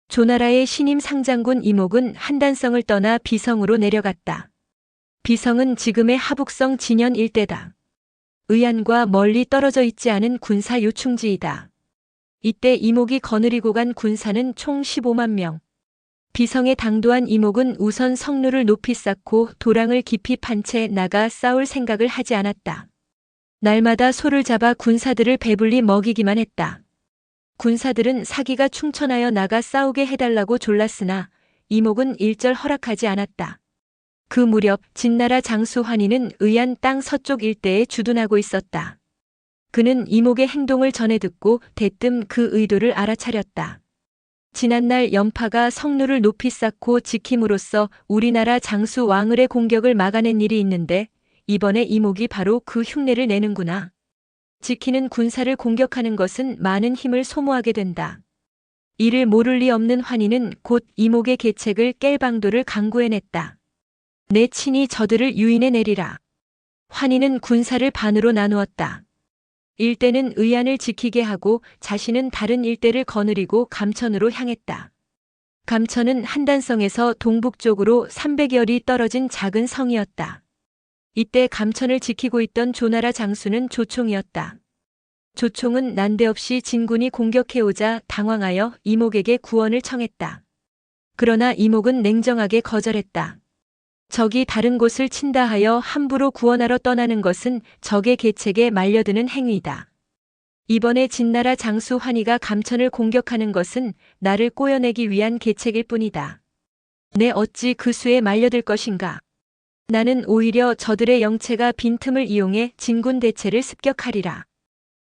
조나라의 신임 상장군 이목은 한단성을 떠나 비성으로 내려갔다. 비성은 지금의 하북성 진현 일대다. 의안과 멀리 떨어져 있지 않은 군사 요충지이다. 이때 이목이 거느리고 간 군사는 총 15만 명. 비성에 당도한 이목은 우선 성루를 높이 쌓고 도랑을 깊이 판 채 나가 싸울 생각을 하지 않았다. 날마다 소를 잡아 군사들을 배불리 먹이기만 했다. 군사들은 사기가 충천하여 나가 싸우게 해달라고 졸랐으나 이목은 일절 허락하지 않았다. 그 무렵 진나라 장수 환희는 의안 땅 서쪽 일대에 주둔하고 있었다. 그는 이목의 행동을 전해 듣고 대뜸 그 의도를 알아차렸다. 지난날 연파가 성루를 높이 쌓고 지킴으로써 우리나라 장수 왕을의 공격을 막아낸 일이 있는데 이번에 이목이 바로 그 흉내를 내는구나. 지키는 군사를 공격하는 것은 많은 힘을 소모하게 된다. 이를 모를 리 없는 환희는 곧 이목의 계책을 깰 방도를 강구해냈다. 내 친히 저들을 유인해 내리라. 환희는 군사를 반으로 나누었다. 일대는 의안을 지키게 하고 자신은 다른 일대를 거느리고 감천으로 향했다. 감천은 한단성에서 동북쪽으로 300여 리 떨어진 작은 성이었다. 이때 감천을 지키고 있던 조나라 장수는 조총이었다. 조총은 난데없이 진군이 공격해오자 당황하여 이목에게 구원을 청했다. 그러나 이목은 냉정하게 거절했다. 적이 다른 곳을 친다 하여 함부로 구원하러 떠나는 것은 적의 계책에 말려드는 행위이다. 이번에 진나라 장수 환희가 감천을 공격하는 것은 나를 꼬여내기 위한 계책일 뿐이다. 내 어찌 그 수에 말려들 것인가? 나는 오히려 저들의 영체가 빈틈을 이용해 진군 대체를 습격하리라.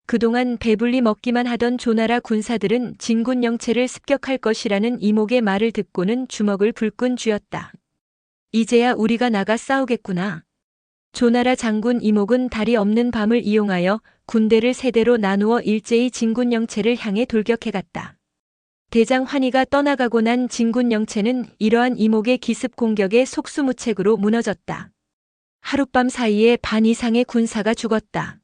그동안 배불리 먹기만 하던 조나라 군사들은 진군 영체를 습격할 것이라는 이목의 말을 듣고는 주먹을 불끈 쥐었다. 이제야 우리가 나가 싸우겠구나. 조나라 장군 이목은 달이 없는 밤을 이용하여 군대를 세 대로 나누어 일제히 진군 영체를 향해 돌격해갔다. 대장 환희가 떠나가고 난 진군 영체는 이러한 이목의 기습 공격에 속수무책으로 무너졌다. 하룻밤 사이에 반 이상의 군사가 죽었다.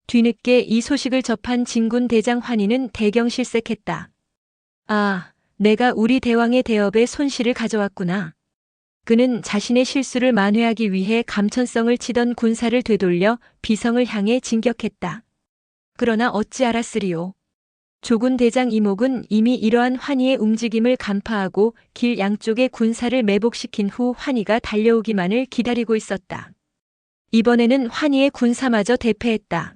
뒤늦게 이 소식을 접한 진군 대장 환희는 대경실색했다. 아, 내가 우리 대왕의 대업에 손실을 가져왔구나. 그는 자신의 실수를 만회하기 위해 감천성을 치던 군사를 되돌려 비성을 향해 진격했다. 그러나 어찌 알았으리요. 조군 대장 이목은 이미 이러한 환희의 움직임을 간파하고 길 양쪽의 군사를 매복시킨 후 환희가 달려오기만을 기다리고 있었다. 이번에는 환희의 군사마저 대패했다.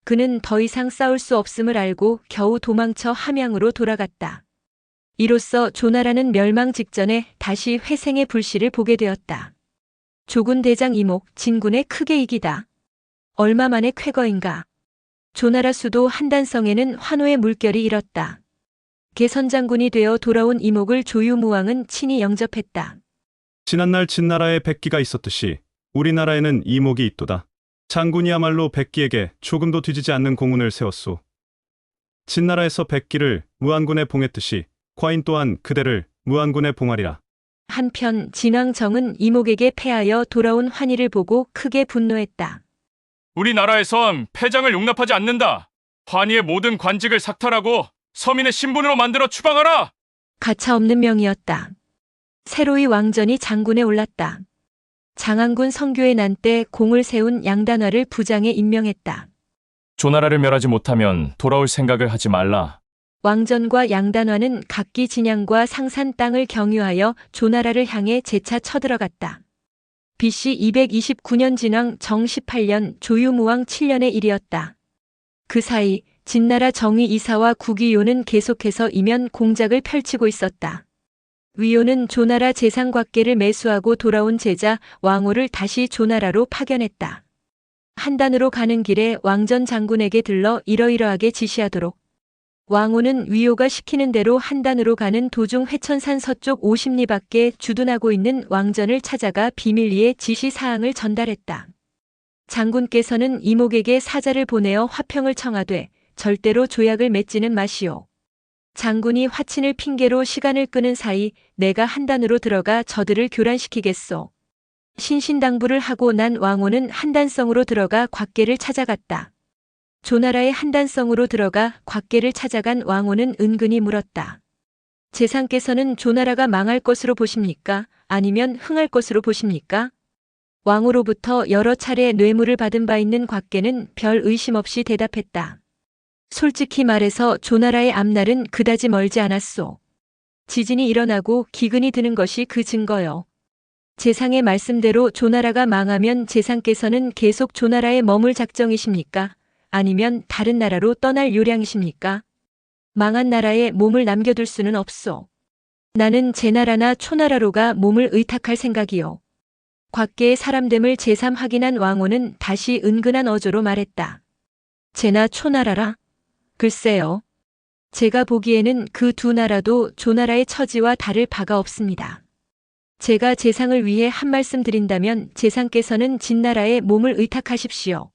그는 더 이상 싸울 수 없음을 알고 겨우 도망쳐 함양으로 돌아갔다. 이로써 조나라는 멸망 직전에 다시 회생의 불씨를 보게 되었다. 조군 대장 이목, 진군에 크게 이기다. 얼마 만의 쾌거인가. 조나라 수도 한단성에는 환호의 물결이 일었다. 개선장군이 되어 돌아온 이목을 조유무왕은 친히 영접했다. 지난날 진나라에 백기가 있었듯이 우리나라에는 이목이 있도다. 장군이야말로 백기에게 조금도 뒤지지 않는 공운을 세웠소. 진나라에서 백기를 무안군에 봉했듯이 과인 또한 그대를 무안군에 봉하리라. 한편 진왕정은 이목에게 패하여 돌아온 환희를 보고 크게 분노했다. 우리나라에선 패장을 용납하지 않는다. 환희의 모든 관직을 삭탈하고 서민의 신분으로 만들어 추방하라. 가차없는 명이었다. 새로이 왕전이 장군에 올랐다. 장안군 성교의 난 때 공을 세운 양단화를 부장에 임명했다. 조나라를 멸하지 못하면 돌아올 생각을 하지 말라. 왕전과 양단화는 각기 진양과 상산 땅을 경유하여 조나라를 향해 재차 쳐들어갔다. BC 229년 진왕 정 18년 조유무왕 7년의 일이었다. 그 사이 진나라 정의 이사와 구기요는 계속해서 이면 공작을 펼치고 있었다. 위요는 조나라 재상곽계를 매수하고 돌아온 제자 왕호를 다시 조나라로 파견했다. 한단으로 가는 길에 왕전 장군에게 들러 이러이러하게 지시하도록. 왕호는 위요가 시키는 대로 한단으로 가는 도중 회천산 서쪽 50리 밖에 주둔하고 있는 왕전을 찾아가 비밀리에 지시사항을 전달했다. 장군께서는 이목에게 사자를 보내어 화평을 청하되 절대로 조약을 맺지는 마시오. 장군이 화친을 핑계로 시간을 끄는 사이 내가 한단으로 들어가 저들을 교란시키겠소. 신신당부를 하고 난 왕호는 한단성으로 들어가 곽계를 찾아갔다. 조나라의 한단성으로 들어가 곽계를 찾아간 왕호는 은근히 물었다. 재상께서는 조나라가 망할 것으로 보십니까? 아니면 흥할 것으로 보십니까? 왕호로부터 여러 차례 뇌물을 받은 바 있는 곽계는 별 의심 없이 대답했다. 솔직히 말해서 조나라의 앞날은 그다지 멀지 않았소. 지진이 일어나고 기근이 드는 것이 그 증거요. 재상의 말씀대로 조나라가 망하면 재상께서는 계속 조나라에 머물 작정이십니까? 아니면 다른 나라로 떠날 요량이십니까? 망한 나라에 몸을 남겨둘 수는 없소. 나는 제 나라나 초나라로가 몸을 의탁할 생각이요. 곽계의 사람됨을 재삼 확인한 왕호는 다시 은근한 어조로 말했다. 제나 초나라라? 글쎄요. 제가 보기에는 그 두 나라도 조나라의 처지와 다를 바가 없습니다. 제가 재상을 위해 한 말씀 드린다면 재상께서는 진나라에 몸을 의탁하십시오.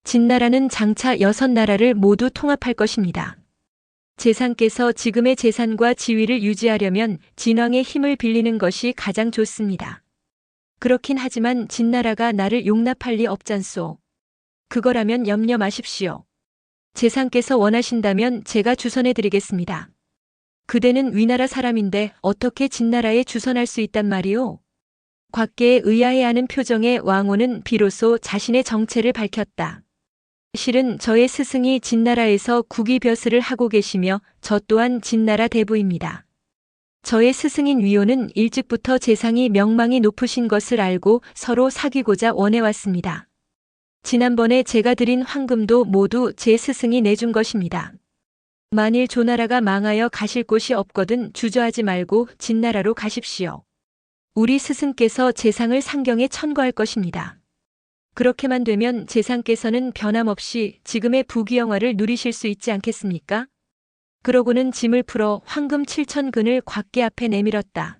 진나라는 장차 6나라를 모두 통합할 것입니다. 재상께서 지금의 재산과 지위를 유지하려면 진왕의 힘을 빌리는 것이 가장 좋습니다. 그렇긴 하지만 진나라가 나를 용납할 리 없잖소. 그거라면 염려 마십시오. 재상께서 원하신다면 제가 주선해 드리겠습니다. 그대는 위나라 사람인데 어떻게 진나라에 주선할 수 있단 말이오? 곽계에 의아해하는 표정의 왕후는 비로소 자신의 정체를 밝혔다. 실은 저의 스승이 진나라에서 국위벼슬을 하고 계시며 저 또한 진나라 대부입니다. 저의 스승인 위호는 일찍부터 재상이 명망이 높으신 것을 알고 서로 사귀고자 원해왔습니다. 지난번에 제가 드린 황금도 모두 제 스승이 내준 것입니다. 만일 조나라가 망하여 가실 곳이 없거든 주저하지 말고 진나라로 가십시오. 우리 스승께서 재상을 상경에 천거할 것입니다. 그렇게만 되면 재상께서는 변함없이 지금의 부귀영화를 누리실 수 있지 않겠습니까? 그러고는 짐을 풀어 황금 7,000근을 곽계 앞에 내밀었다.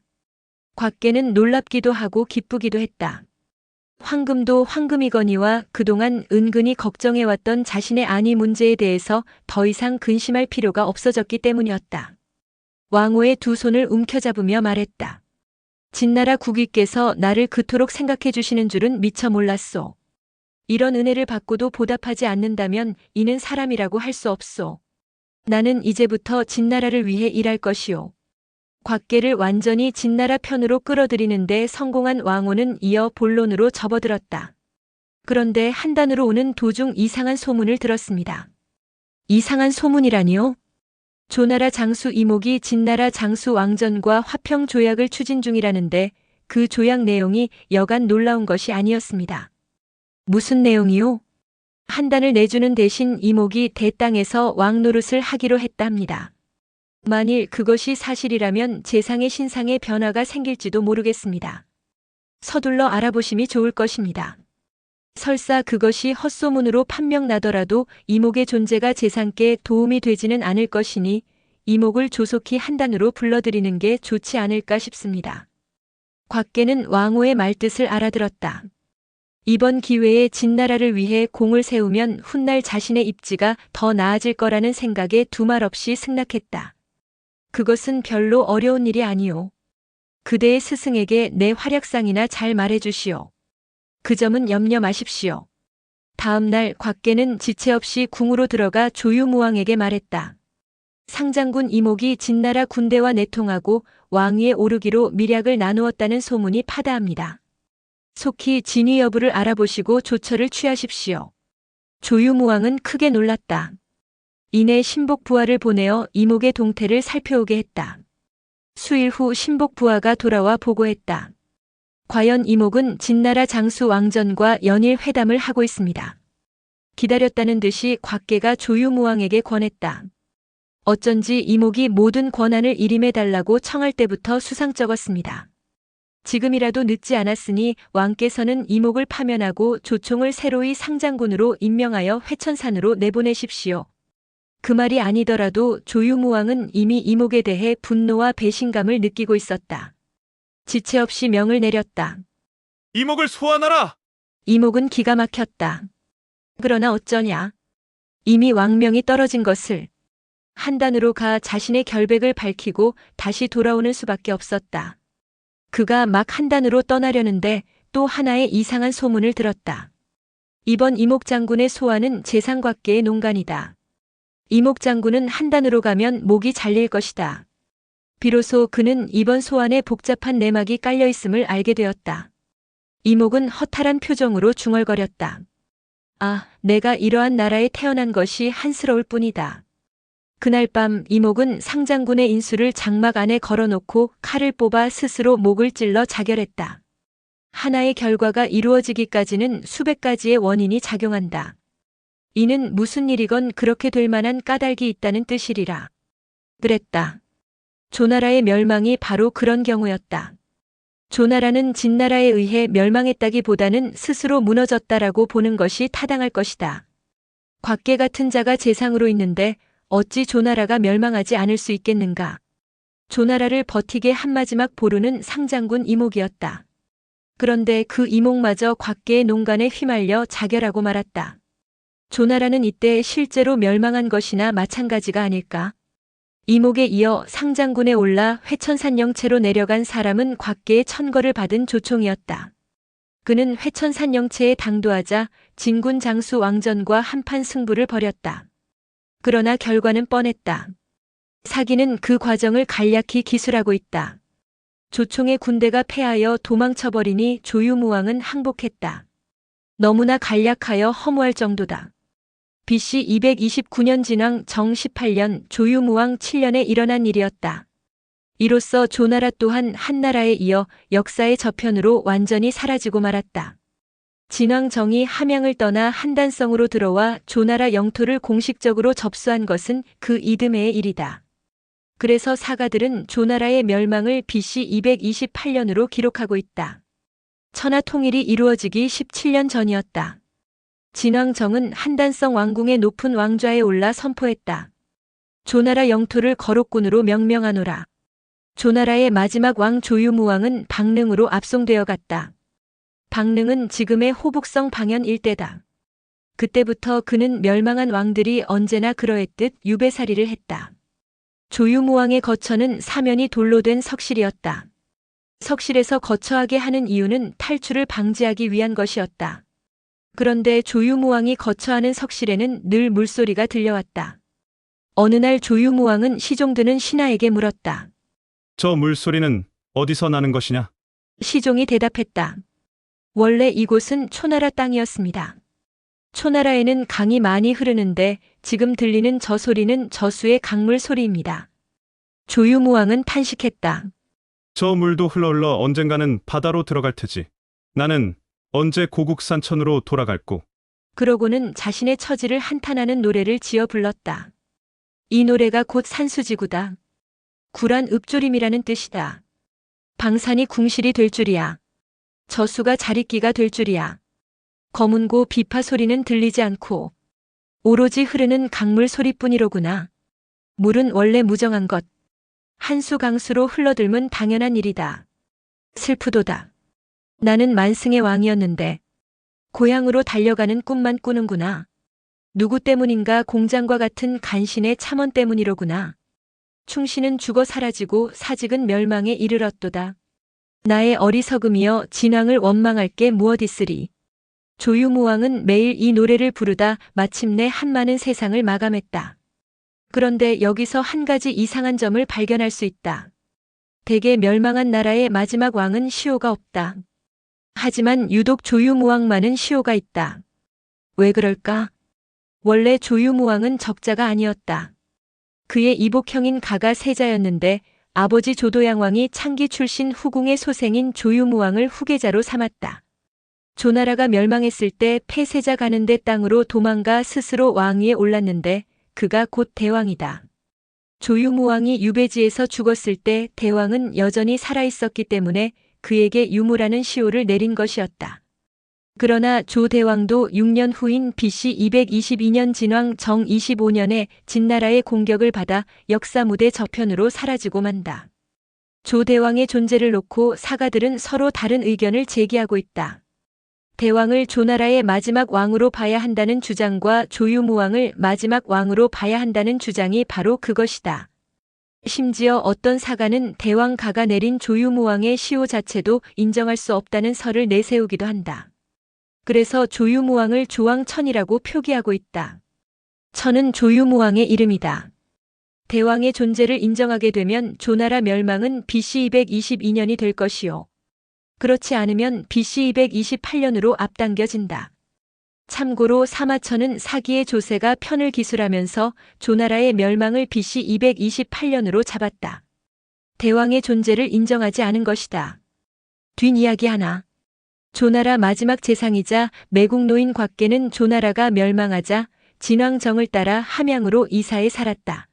곽계는 놀랍기도 하고 기쁘기도 했다. 황금도 황금이거니와 그동안 은근히 걱정해왔던 자신의 안위 문제에 대해서 더 이상 근심할 필요가 없어졌기 때문이었다. 왕후의 두 손을 움켜잡으며 말했다. 진나라 국위께서 나를 그토록 생각해 주시는 줄은 미처 몰랐소. 이런 은혜를 받고도 보답하지 않는다면 이는 사람이라고 할 수 없소. 나는 이제부터 진나라를 위해 일할 것이오. 곽계를 완전히 진나라 편으로 끌어들이는데 성공한 왕후는 이어 본론으로 접어들었다. 그런데 한단으로 오는 도중 이상한 소문을 들었습니다. 이상한 소문이라니요? 조나라 장수 이목이 진나라 장수 왕전과 화평 조약을 추진 중이라는데 그 조약 내용이 여간 놀라운 것이 아니었습니다. 무슨 내용이요? 한단을 내주는 대신 이목이 대땅에서 왕 노릇을 하기로 했다 합니다. 만일 그것이 사실이라면 재상의 신상에 변화가 생길지도 모르겠습니다. 서둘러 알아보심이 좋을 것입니다. 설사 그것이 헛소문으로 판명나더라도 이목의 존재가 재상께 도움이 되지는 않을 것이니 이목을 조속히 한단으로 불러들이는 게 좋지 않을까 싶습니다. 곽계는 왕후의 말뜻을 알아들었다. 이번 기회에 진나라를 위해 공을 세우면 훗날 자신의 입지가 더 나아질 거라는 생각에 두말 없이 승낙했다. 그것은 별로 어려운 일이 아니오. 그대의 스승에게 내 활약상이나 잘 말해주시오. 그 점은 염려 마십시오. 다음 날 곽계는 지체 없이 궁으로 들어가 조유무왕에게 말했다. 상장군 이목이 진나라 군대와 내통하고 왕위에 오르기로 밀약을 나누었다는 소문이 파다합니다. 속히 진위 여부를 알아보시고 조처를 취하십시오. 조유무왕은 크게 놀랐다. 이내 신복부하를 보내어 이목의 동태를 살펴오게 했다. 수일 후 신복부하가 돌아와 보고했다. 과연 이목은 진나라 장수 왕전과 연일 회담을 하고 있습니다. 기다렸다는 듯이 곽계가 조유무왕에게 권했다. 어쩐지 이목이 모든 권한을 일임해달라고 청할 때부터 수상쩍었습니다. 지금이라도 늦지 않았으니 왕께서는 이목을 파면하고 조총을 새로이 상장군으로 임명하여 회천산으로 내보내십시오. 그 말이 아니더라도 조유무왕은 이미 이목에 대해 분노와 배신감을 느끼고 있었다. 지체 없이 명을 내렸다. 이목을 소환하라! 이목은 기가 막혔다. 그러나 어쩌냐. 이미 왕명이 떨어진 것을. 한단으로 가 자신의 결백을 밝히고 다시 돌아오는 수밖에 없었다. 그가 막 한단으로 떠나려는데 또 하나의 이상한 소문을 들었다. 이번 이목 장군의 소환은 재상곽계의 농간이다. 이목 장군은 한단으로 가면 목이 잘릴 것이다. 비로소 그는 이번 소환에 복잡한 내막이 깔려있음을 알게 되었다. 이목은 허탈한 표정으로 중얼거렸다. 아, 내가 이러한 나라에 태어난 것이 한스러울 뿐이다. 그날 밤 이목은 상장군의 인수를 장막 안에 걸어놓고 칼을 뽑아 스스로 목을 찔러 자결했다. 하나의 결과가 이루어지기까지는 수백 가지의 원인이 작용한다. 이는 무슨 일이건 그렇게 될 만한 까닭이 있다는 뜻이리라. 그랬다. 조나라의 멸망이 바로 그런 경우였다. 조나라는 진나라에 의해 멸망했다기보다는 스스로 무너졌다라고 보는 것이 타당할 것이다. 곽계 같은 자가 재상으로 있는데 어찌 조나라가 멸망하지 않을 수 있겠는가. 조나라를 버티게 한 마지막 보루는 상장군 이목이었다. 그런데 그 이목마저 곽계의 농간에 휘말려 자결하고 말았다. 조나라는 이때 실제로 멸망한 것이나 마찬가지가 아닐까. 이목에 이어 상장군에 올라 회천산 영체로 내려간 사람은 곽계의 천거를 받은 조총이었다. 그는 회천산 영체에 당도하자 진군 장수 왕전과 한판 승부를 벌였다. 그러나 결과는 뻔했다. 사기는 그 과정을 간략히 기술하고 있다. 조총의 군대가 패하여 도망쳐버리니 조유무왕은 항복했다. 너무나 간략하여 허무할 정도다. BC 229년 진왕 정 18년 조유무왕 7년에 일어난 일이었다. 이로써 조나라 또한 한나라에 이어 역사의 저편으로 완전히 사라지고 말았다. 진왕 정이 함양을 떠나 한단성으로 들어와 조나라 영토를 공식적으로 접수한 것은 그 이듬해의 일이다. 그래서 사가들은 조나라의 멸망을 BC 228년으로 기록하고 있다. 천하 통일이 이루어지기 17년 전이었다. 진왕정은 한단성 왕궁의 높은 왕좌에 올라 선포했다. 조나라 영토를 거록군으로 명명하노라. 조나라의 마지막 왕 조유무왕은 방릉으로 압송되어 갔다. 방릉은 지금의 호북성 방현 일대다. 그때부터 그는 멸망한 왕들이 언제나 그러했듯 유배살이를 했다. 조유무왕의 거처는 사면이 돌로 된 석실이었다. 석실에서 거처하게 하는 이유는 탈출을 방지하기 위한 것이었다. 그런데 조유무왕이 거처하는 석실에는 늘 물소리가 들려왔다. 어느 날 조유무왕은 시종드는 신하에게 물었다. 저 물소리는 어디서 나는 것이냐? 시종이 대답했다. 원래 이곳은 초나라 땅이었습니다. 초나라에는 강이 많이 흐르는데 지금 들리는 저 소리는 저수의 강물 소리입니다. 조유무왕은 탄식했다. 저 물도 흘러 언젠가는 바다로 들어갈 테지. 나는 언제 고국산천으로 돌아갈꼬. 그러고는 자신의 처지를 한탄하는 노래를 지어 불렀다. 이 노래가 곧 산수지구다. 구란 읍조림이라는 뜻이다. 방산이 궁실이 될 줄이야. 저수가 자릿기가 될 줄이야. 거문고 비파 소리는 들리지 않고 오로지 흐르는 강물 소리뿐이로구나. 물은 원래 무정한 것. 한수 강수로 흘러들면 당연한 일이다. 슬프도다. 나는 만승의 왕이었는데 고향으로 달려가는 꿈만 꾸는구나. 누구 때문인가 공장과 같은 간신의 참원 때문이로구나. 충신은 죽어 사라지고 사직은 멸망에 이르렀도다. 나의 어리석음이여 진왕을 원망할 게 무엇 있으리. 조유무왕은 매일 이 노래를 부르다 마침내 한많은 세상을 마감했다. 그런데 여기서 한 가지 이상한 점을 발견할 수 있다. 대개 멸망한 나라의 마지막 왕은 시효가 없다. 하지만 유독 조유무왕만은 시효가 있다. 왜 그럴까? 원래 조유무왕은 적자가 아니었다. 그의 이복형인 가가 세자였는데 아버지 조도양왕이 창기 출신 후궁의 소생인 조유무왕을 후계자로 삼았다. 조나라가 멸망했을 때 폐세자 가는 데 땅으로 도망가 스스로 왕위에 올랐는데 그가 곧 대왕이다. 조유무왕이 유배지에서 죽었을 때 대왕은 여전히 살아있었기 때문에 그에게 유무라는 시호를 내린 것이었다. 그러나 조대왕도 6년 후인 BC 222년 진왕 정 25년에 진나라의 공격을 받아 역사 무대 저편으로 사라지고 만다. 조대왕의 존재를 놓고 사가들은 서로 다른 의견을 제기하고 있다. 대왕을 조나라의 마지막 왕으로 봐야 한다는 주장과 조유무왕을 마지막 왕으로 봐야 한다는 주장이 바로 그것이다. 심지어 어떤 사가는 대왕 가가 내린 조유무왕의 시호 자체도 인정할 수 없다는 설을 내세우기도 한다. 그래서 조유무왕을 조왕천이라고 표기하고 있다. 천은 조유무왕의 이름이다. 대왕의 존재를 인정하게 되면 조나라 멸망은 BC 222년이 될 것이요. 그렇지 않으면 BC 228년으로 앞당겨진다. 참고로 사마천은 사기의 조세가 편을 기술하면서 조나라의 멸망을 BC 228년으로 잡았다. 대왕의 존재를 인정하지 않은 것이다. 뒷이야기 하나. 조나라 마지막 재상이자 매국노인 곽계는 조나라가 멸망하자 진왕정을 따라 함양으로 이사해 살았다.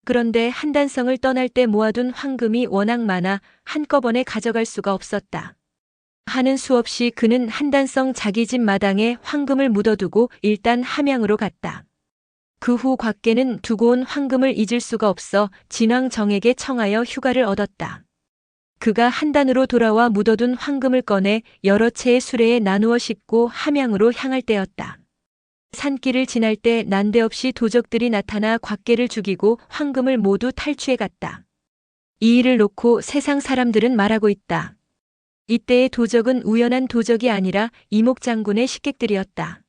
그런데 한단성을 떠날 때 모아둔 황금이 워낙 많아 한꺼번에 가져갈 수가 없었다. 하는 수 없이 그는 한단성 자기 집 마당에 황금을 묻어두고 일단 함양으로 갔다. 그 후 곽계는 두고 온 황금을 잊을 수가 없어 진왕정에게 청하여 휴가를 얻었다. 그가 한단으로 돌아와 묻어둔 황금을 꺼내 여러 채의 수레에 나누어 싣고 함양으로 향할 때였다. 산길을 지날 때 난데없이 도적들이 나타나 곽계를 죽이고 황금을 모두 탈취해 갔다. 이 일을 놓고 세상 사람들은 말하고 있다. 이때의 도적은 우연한 도적이 아니라 이목 장군의 식객들이었다.